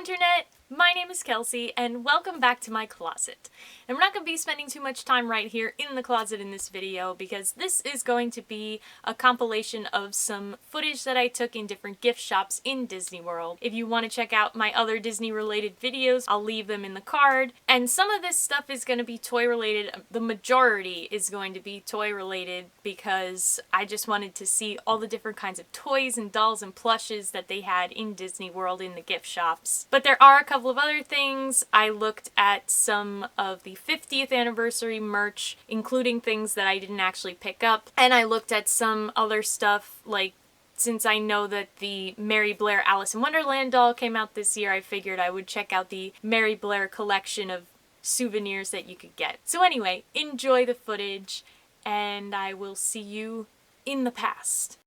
Internet! My name is Kelsey, and welcome back to my closet. And we're not going to be spending too much time right here in the closet in this video, because this is going to be a compilation of some footage that I took in different gift shops in Disney World. If you want to check out my other Disney-related videos, I'll leave them in the card. And some of this stuff is going to be toy-related. The majority is going to be toy-related, because I just wanted to see all the different kinds of toys and dolls and plushes that they had in Disney World in the gift shops. But there are a couple of other things. I looked at some of the 50th anniversary merch, including things that I didn't actually pick up, and I looked at some other stuff, like, since I know that the Mary Blair Alice in Wonderland doll came out this year, I figured I would check out the Mary Blair collection of souvenirs that you could get. So anyway, enjoy the footage, and I will see you in the past.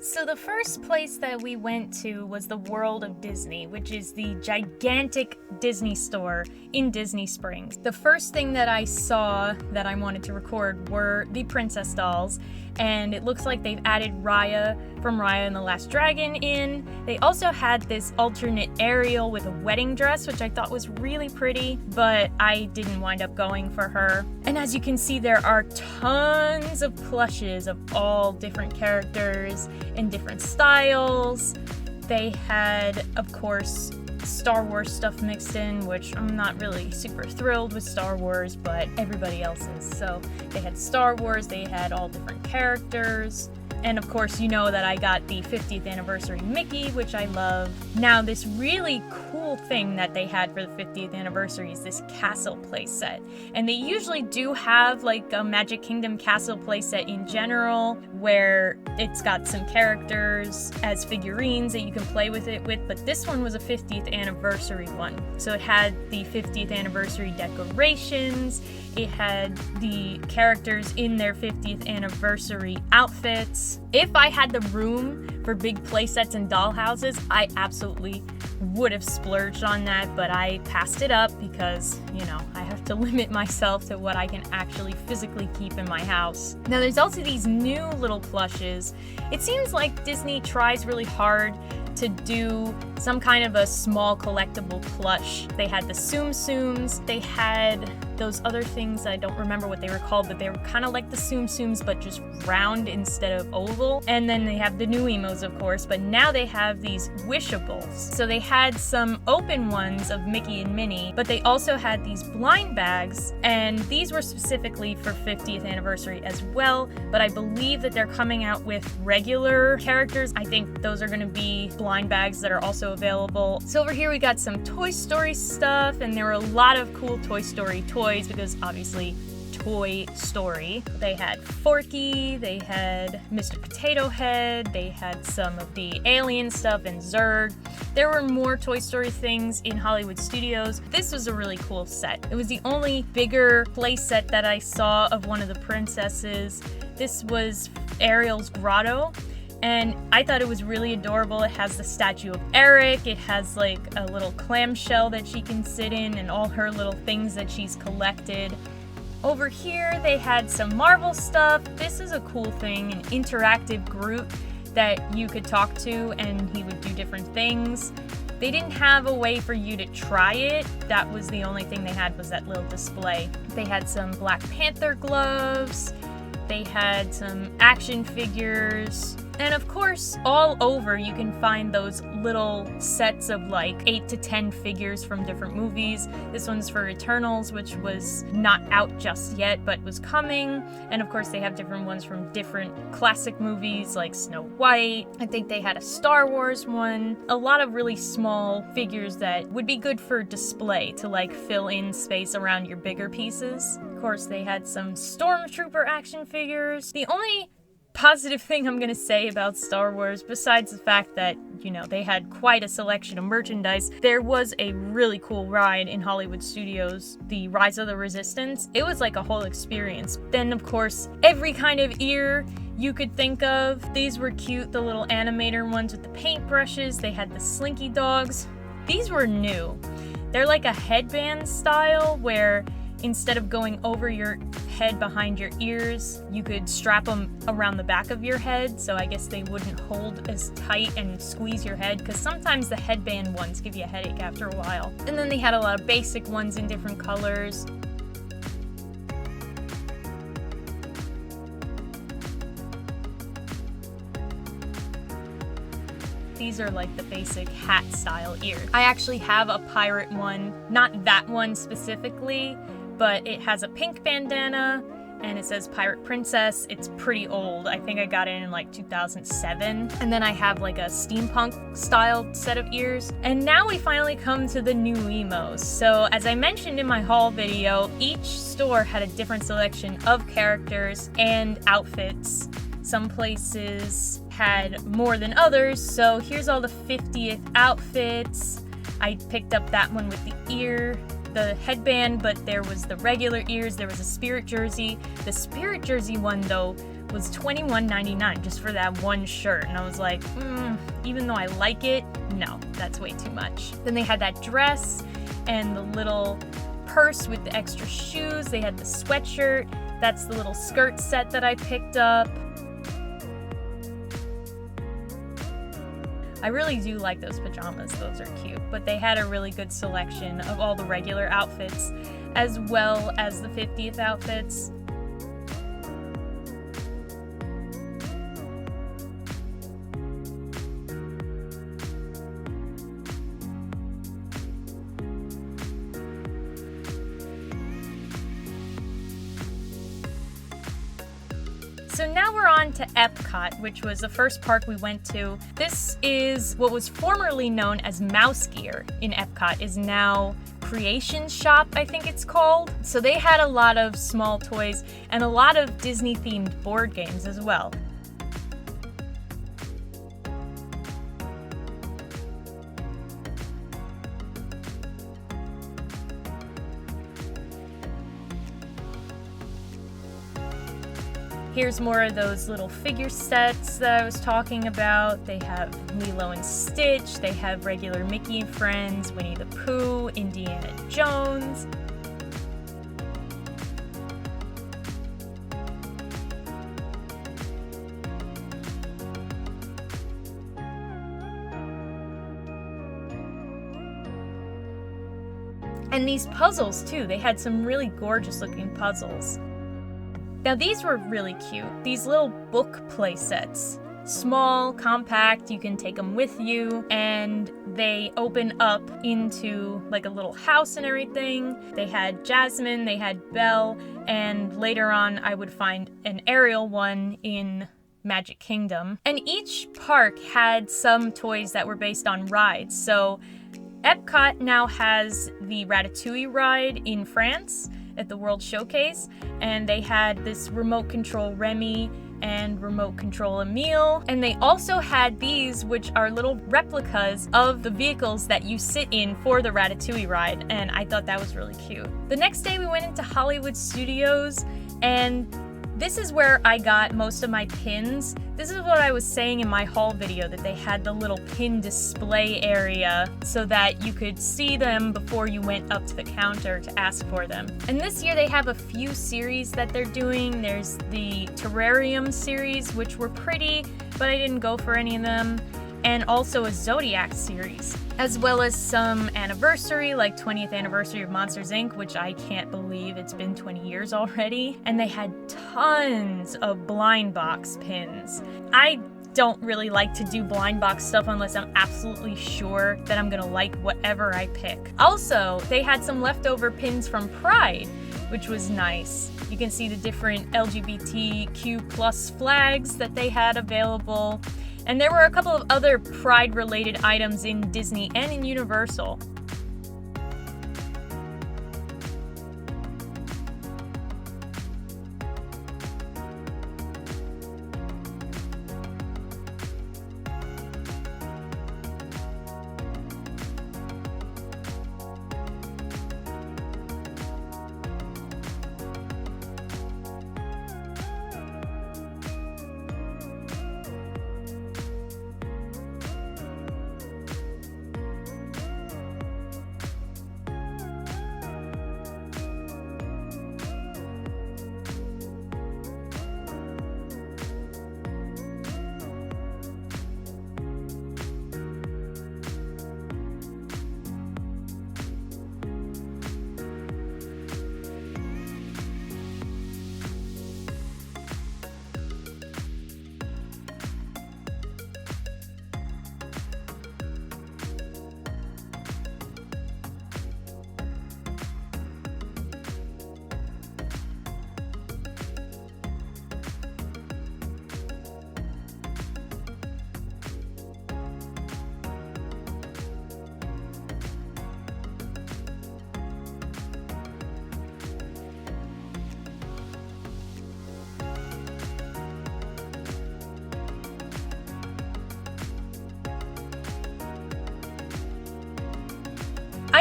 So the first place that we went to was the World of Disney, which is the gigantic Disney store in Disney Springs. The first thing that I saw that I wanted to record were the princess dolls, and it looks like they've added Raya from Raya and the Last Dragon in. They also had this alternate Ariel with a wedding dress, which I thought was really pretty, but I didn't wind up going for her. And as you can see, there are tons of plushes of all different characters in different styles. They had, of course, Star Wars stuff mixed in, which I'm not really super thrilled with Star Wars, but everybody else is. So they had Star Wars, they had all different characters. And of course, you know that I got the 50th anniversary Mickey, which I love. Now, this really cool thing that they had for the 50th anniversary is this castle playset. And they usually do have like a Magic Kingdom castle playset in general, where it's got some characters as figurines that you can play with it with, but this one was a 50th anniversary one. So it had the 50th anniversary decorations, it had the characters in their 50th anniversary outfits. If I had the room for big playsets and dollhouses, I absolutely would have splurged on that, but I passed it up because, you know, I have to limit myself to what I can actually physically keep in my house. Now, there's also these new little plushes. It seems like Disney tries really hard to do some kind of a small collectible plush. They had the Tsum Tsums, they had those other things, I don't remember what they were called, but they were kind of like the Tsum Tsums, but just round instead of oval. And then they have the new emos, of course, but now they have these wishables. So they had some open ones of Mickey and Minnie, but they also had these blind bags, and these were specifically for 50th anniversary as well, but I believe that they're coming out with regular characters. I think those are going to be blind bags that are also available. So over here we got some Toy Story stuff, and there were a lot of cool Toy Story toys, because obviously Toy Story. They had Forky, they had Mr. Potato Head, they had some of the Alien stuff and Zurg. There were more Toy Story things in Hollywood Studios. This was a really cool set. It was the only bigger play set that I saw of one of the princesses. This was Ariel's Grotto, and I thought it was really adorable. It has the statue of Eric, it has like a little clamshell that she can sit in, and all her little things that she's collected. Over here they had some Marvel stuff. This is a cool thing, an interactive Groot that you could talk to and he would do different things. They didn't have a way for you to try it. That was the only thing they had, was that little display. They had some Black Panther gloves. They had some action figures. And of course, all over you can find those little sets of like 8 to 10 figures from different movies. This one's for Eternals, which was not out just yet, but was coming. And of course, they have different ones from different classic movies like Snow White. I think they had a Star Wars one. A lot of really small figures that would be good for display to like fill in space around your bigger pieces. Of course, they had some Stormtrooper action figures. The only positive thing I'm gonna say about Star Wars, besides the fact that, you know, they had quite a selection of merchandise, there was a really cool ride in Hollywood Studios, the Rise of the Resistance. It was like a whole experience. Then, of course, every kind of ear you could think of. These were cute, the little animator ones with the paintbrushes. They had the Slinky Dogs. These were new. They're like a headband style where instead of going over your head behind your ears, you could strap them around the back of your head, so I guess they wouldn't hold as tight and squeeze your head, because sometimes the headband ones give you a headache after a while. And then they had a lot of basic ones in different colors. These are like the basic hat style ears. I actually have a pirate one, not that one specifically, but it has a pink bandana and it says Pirate Princess. It's pretty old. I think I got it in like 2007. And then I have like a steampunk styled set of ears. And now we finally come to the new emos. So as I mentioned in my haul video, each store had a different selection of characters and outfits. Some places had more than others, so here's all the 50th outfits. I picked up that one with the headband, but there was the regular ears, there was a spirit jersey. The spirit jersey one, though, was $21.99 just for that one shirt, and I was like, even though I like it, no, that's way too much. Then they had that dress and the little purse with the extra shoes. They had the sweatshirt. That's the little skirt set that I picked up. I really do like those pajamas, those are cute, but they had a really good selection of all the regular outfits as well as the 50th outfits. So now we're on to Epcot, which was the first park we went to. This is what was formerly known as Mouse Gear in Epcot, is now Creation Shop, I think it's called. So they had a lot of small toys and a lot of Disney-themed board games as well. Here's more of those little figure sets that I was talking about. They have Lilo and Stitch, they have regular Mickey and Friends, Winnie the Pooh, Indiana Jones. And these puzzles too, they had some really gorgeous looking puzzles. Now these were really cute. These little book play sets. Small, compact, you can take them with you, and they open up into like a little house and everything. They had Jasmine, they had Belle, and later on I would find an Ariel one in Magic Kingdom. And each park had some toys that were based on rides. So Epcot now has the Ratatouille ride in France at the World Showcase, and they had this remote control Remy and remote control Emile, and they also had these, which are little replicas of the vehicles that you sit in for the Ratatouille ride, and I thought that was really cute. The next day we went into Hollywood Studios, and this is where I got most of my pins. This is what I was saying in my haul video, that they had the little pin display area so that you could see them before you went up to the counter to ask for them. And this year they have a few series that they're doing. There's the Terrarium series, which were pretty, but I didn't go for any of them. And also a Zodiac series, as well as some anniversary, like 20th anniversary of Monsters Inc., which I can't believe it's been 20 years already. And they had tons of blind box pins. I don't really like to do blind box stuff unless I'm absolutely sure that I'm gonna like whatever I pick. Also, they had some leftover pins from Pride, which was nice. You can see the different LGBTQ plus flags that they had available. And there were a couple of other Pride-related items in Disney and in Universal.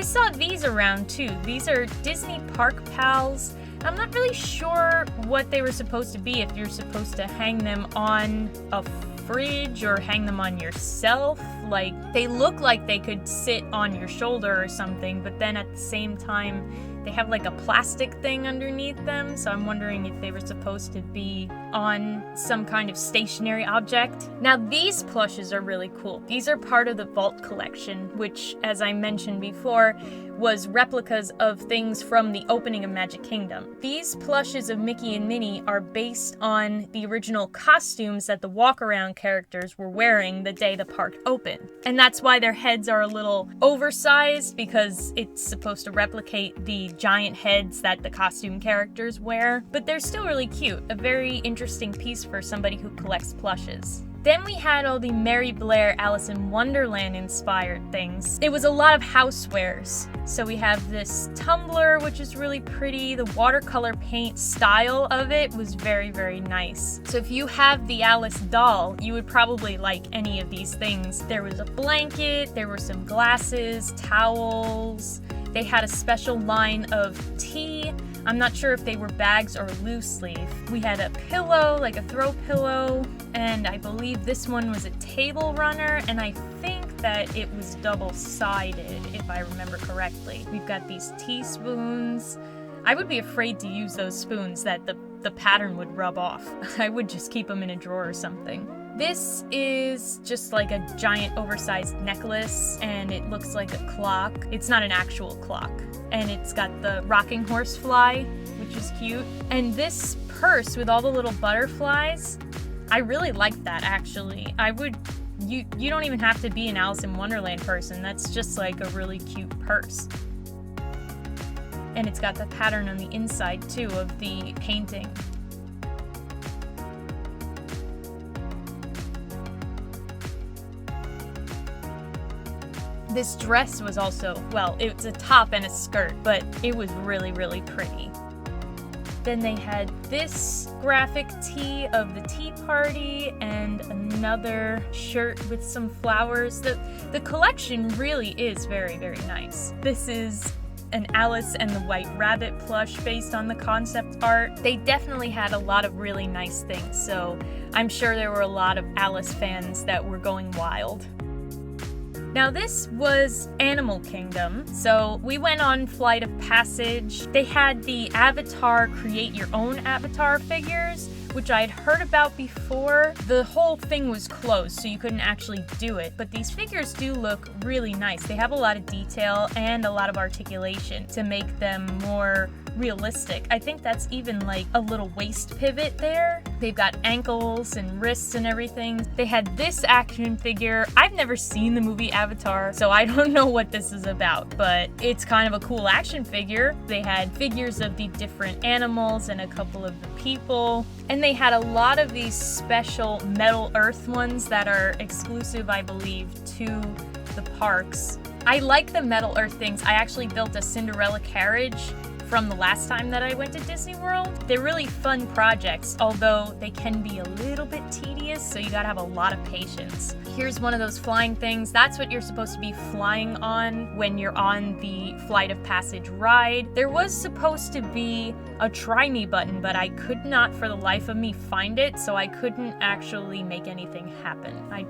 I saw these around too. These are Disney Park Pals. I'm not really sure what they were supposed to be, if you're supposed to hang them on a fridge or hang them on yourself. Like, they look like they could sit on your shoulder or something, but then at the same time, they have like a plastic thing underneath them, so I'm wondering if they were supposed to be on some kind of stationary object. Now, these plushes are really cool. These are part of the Vault collection, which, as I mentioned before, was replicas of things from the opening of Magic Kingdom. These plushes of Mickey and Minnie are based on the original costumes that the walk-around characters were wearing the day the park opened. And that's why their heads are a little oversized, because it's supposed to replicate the giant heads that the costume characters wear. But they're still really cute. A very interesting piece for somebody who collects plushes. Then we had all the Mary Blair Alice in Wonderland inspired things. It was a lot of housewares. So we have this tumbler, which is really pretty. The watercolor paint style of it was very, very nice. So if you have the Alice doll, you would probably like any of these things. There was a blanket, there were some glasses, towels. They had a special line of tea. I'm not sure if they were bags or loose leaf. We had a pillow, like a throw pillow, and I believe this one was a table runner, and I think that it was double-sided, if I remember correctly. We've got these teaspoons. I would be afraid to use those spoons that the pattern would rub off. I would just keep them in a drawer or something. This is just like a giant oversized necklace, and it looks like a clock. It's not an actual clock. And it's got the rocking horse fly, which is cute. And this purse with all the little butterflies, I really like that, actually. You don't even have to be an Alice in Wonderland person. That's just like a really cute purse. And it's got the pattern on the inside too of the painting. This dress was also, well, it's a top and a skirt, but it was really, really pretty. Then they had this graphic tee of the tea party and another shirt with some flowers. The collection really is very, very nice. This is an Alice and the White Rabbit plush based on the concept art. They definitely had a lot of really nice things, so I'm sure there were a lot of Alice fans that were going wild. Now this was Animal Kingdom, so we went on Flight of Passage. They had the Avatar Create Your Own Avatar figures, which I had heard about before. The whole thing was closed, so you couldn't actually do it, but these figures do look really nice. They have a lot of detail and a lot of articulation to make them more realistic. I think that's even like a little waist pivot there. They've got ankles and wrists and everything. They had this action figure. I've never seen the movie Avatar, so I don't know what this is about, but it's kind of a cool action figure. They had figures of the different animals and a couple of the people. And they had a lot of these special Metal Earth ones that are exclusive, I believe, to the parks. I like the Metal Earth things. I actually built a Cinderella carriage from the last time that I went to Disney World. They're really fun projects, although they can be a little bit tedious, so you gotta have a lot of patience. Here's one of those flying things. That's what you're supposed to be flying on when you're on the Flight of Passage ride. There was supposed to be a try me button, but I could not for the life of me find it, so I couldn't actually make anything happen. I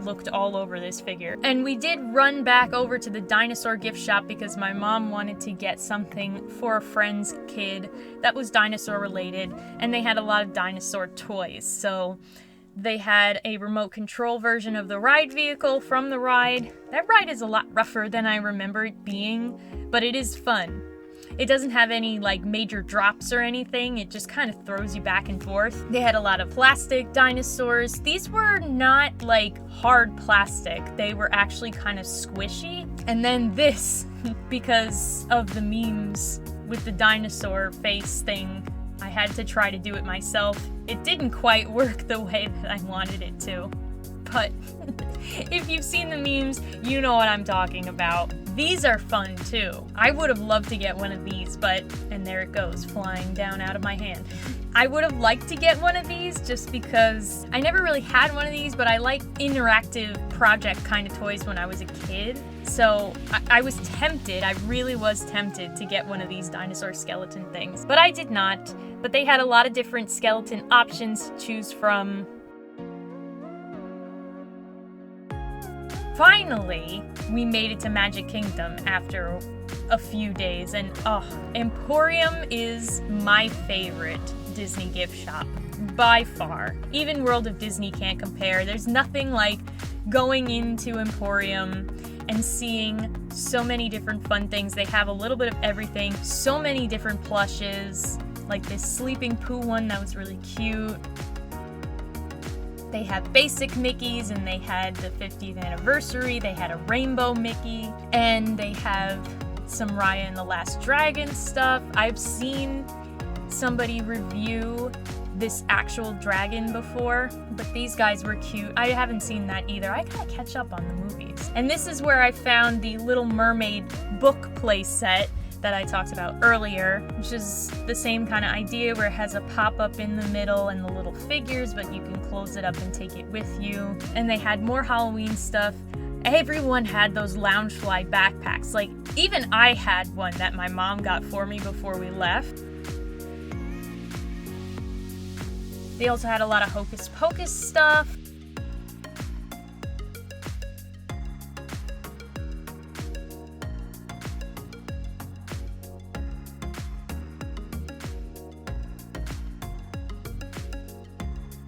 looked all over this figure. And we did run back over to the dinosaur gift shop because my mom wanted to get something for a friend's kid that was dinosaur related, and they had a lot of dinosaur toys. So they had a remote control version of the ride vehicle from the ride. That ride is a lot rougher than I remember it being, but it is fun. It doesn't have any major drops or anything. It just kind of throws you back and forth. They had a lot of plastic dinosaurs. These were not hard plastic. They were actually kind of squishy. And then this, because of the memes with the dinosaur face thing, I had to try to do it myself. It didn't quite work the way that I wanted it to. But if you've seen the memes, you know what I'm talking about. These are fun too. I would have loved to get one of these, and there it goes, flying down out of my hand. I would have liked to get one of these just because I never really had one of these, but I like interactive project kind of toys when I was a kid. So I was tempted, I really was tempted to get one of these dinosaur skeleton things, but I did not. But they had a lot of different skeleton options to choose from. Finally, we made it to Magic Kingdom after a few days, and Emporium is my favorite Disney gift shop by far. Even World of Disney can't compare. There's nothing like going into Emporium and seeing so many different fun things. They have a little bit of everything, so many different plushes, like this Sleeping Pooh one that was really cute. They have basic Mickeys, and they had the 50th anniversary. They had a rainbow Mickey, and they have some Raya and the Last Dragon stuff. I've seen somebody review this actual dragon before, but these guys were cute. I haven't seen that either. I gotta catch up on the movies. And this is where I found the Little Mermaid book play set that I talked about earlier, which is the same kind of idea where it has a pop-up in the middle and the little figures, but you can close it up and take it with you. And they had more Halloween stuff. Everyone had those Loungefly backpacks. Like, even I had one that my mom got for me before we left. They also had a lot of Hocus Pocus stuff.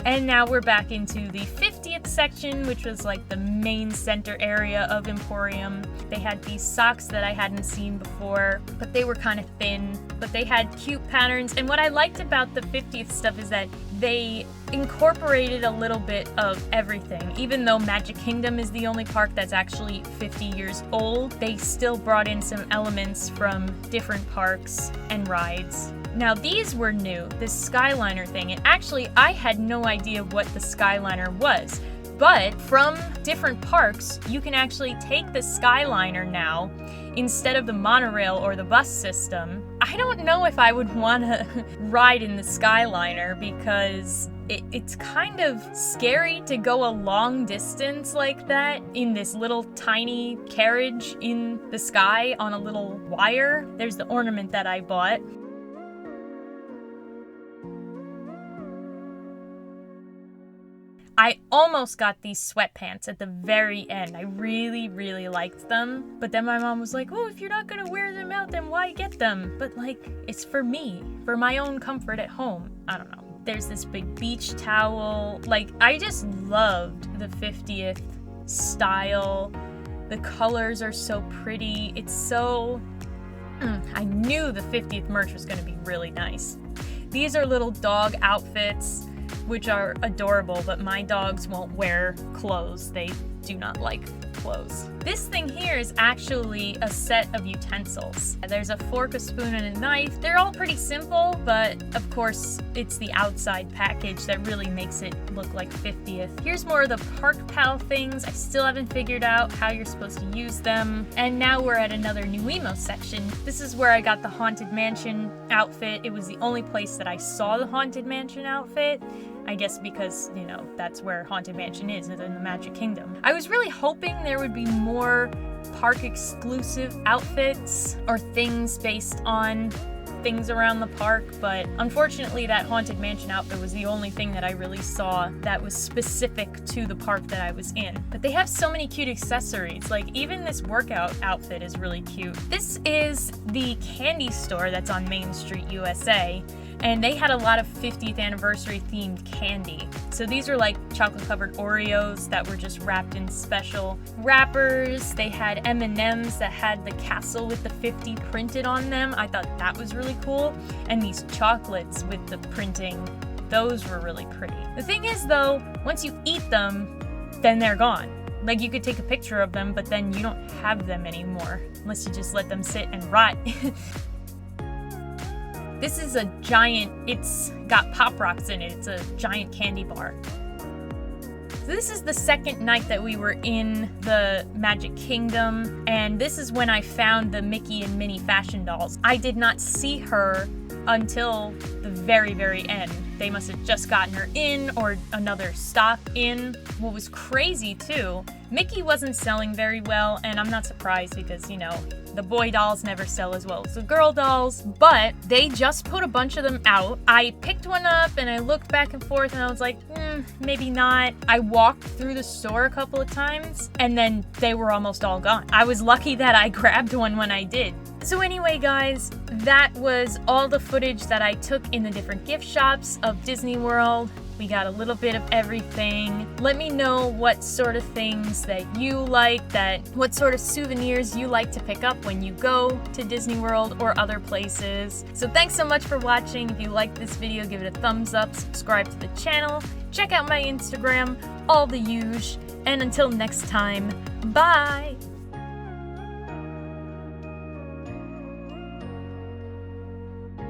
And now we're back into the 50th section, which was like the main center area of Emporium. They had these socks that I hadn't seen before, but they were kind of thin, but they had cute patterns. And what I liked about the 50th stuff is that they incorporated a little bit of everything. Even though Magic Kingdom is the only park that's actually 50 years old, they still brought in some elements from different parks and rides. Now these were new, this Skyliner thing, and actually I had no idea what the Skyliner was, but from different parks you can actually take the Skyliner now instead of the monorail or the bus system. I don't know if I would want to ride in the Skyliner because it's kind of scary to go a long distance like that in this little tiny carriage in the sky on a little wire. There's the ornament that I bought. I almost got these sweatpants at the very end. I really, really liked them. But then my mom was like, oh, if you're not gonna wear them out, then why get them? But like, it's for me, for my own comfort at home. I don't know. There's this big beach towel. Like, I just loved the 50th style. The colors are so pretty. It's so... I knew the 50th merch was gonna be really nice. These are little dog outfits, which are adorable, but my dogs won't wear clothes. They do not like clothes. This thing here is actually a set of utensils. There's a fork, a spoon, and a knife. They're all pretty simple, but of course it's the outside package that really makes it look like 50th. Here's more of the Park Pal things. I still haven't figured out how you're supposed to use them. And now we're at another New Emo section. This is where I got the Haunted Mansion outfit. It was the only place that I saw the Haunted Mansion outfit. I guess because, you know, that's where Haunted Mansion is, in the Magic Kingdom. I was really hoping there would be more park-exclusive outfits or things based on things around the park, but unfortunately that Haunted Mansion outfit was the only thing that I really saw that was specific to the park that I was in. But they have so many cute accessories, like even this workout outfit is really cute. This is the candy store that's on Main Street, USA. And they had a lot of 50th anniversary themed candy. So these are like chocolate covered Oreos that were just wrapped in special wrappers. They had M&Ms that had the castle with the 50 printed on them. I thought that was really cool. And these chocolates with the printing, those were really pretty. The thing is though, once you eat them, then they're gone. Like you could take a picture of them, but then you don't have them anymore unless you just let them sit and rot. This is a giant, it's got Pop Rocks in it. It's a giant candy bar. So this is the second night that we were in the Magic Kingdom, and this is when I found the Mickey and Minnie fashion dolls. I did not see her until the very, very end. They must have just gotten her in or another stock in. What was crazy too, Mickey wasn't selling very well, and I'm not surprised because, you know, the boy dolls never sell as well as the girl dolls, but they just put a bunch of them out. I picked one up and I looked back and forth and I was like, maybe not. I walked through the store a couple of times and then they were almost all gone. I was lucky that I grabbed one when I did. So anyway, guys, that was all the footage that I took in the different gift shops of Disney World. We got a little bit of everything. Let me know what sort of things that you like, what sort of souvenirs you like to pick up when you go to Disney World or other places. So thanks so much for watching. If you liked this video, give it a thumbs up, subscribe to the channel, check out my Instagram, all the usual. And until next time, bye!